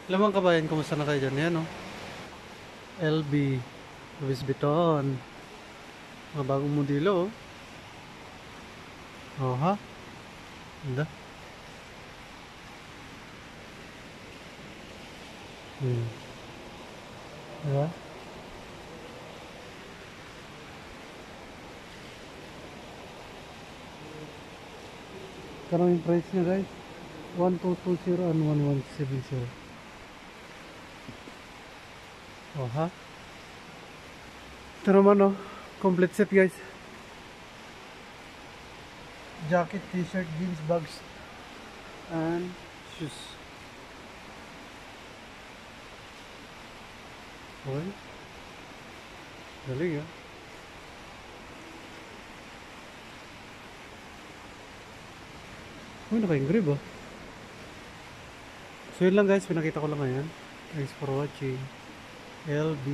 Alam mga kabayan, kumusta na kayo dyan? Yan, oh. LB. Louis Vuitton. Mga bagong modelo, oh. Oh, ha? Ganda. Diba? Karang yung price niya, guys. 1220 and 1170. Oh, ha? Ito naman, oh. Complete set, guys. Jacket, t-shirt, jeans, bags, and shoes. Okay. Galing, ah. Uy, naka-engrave, ah. So yun lang, guys, pinakita ko lang ngayon. Thanks for watching. LB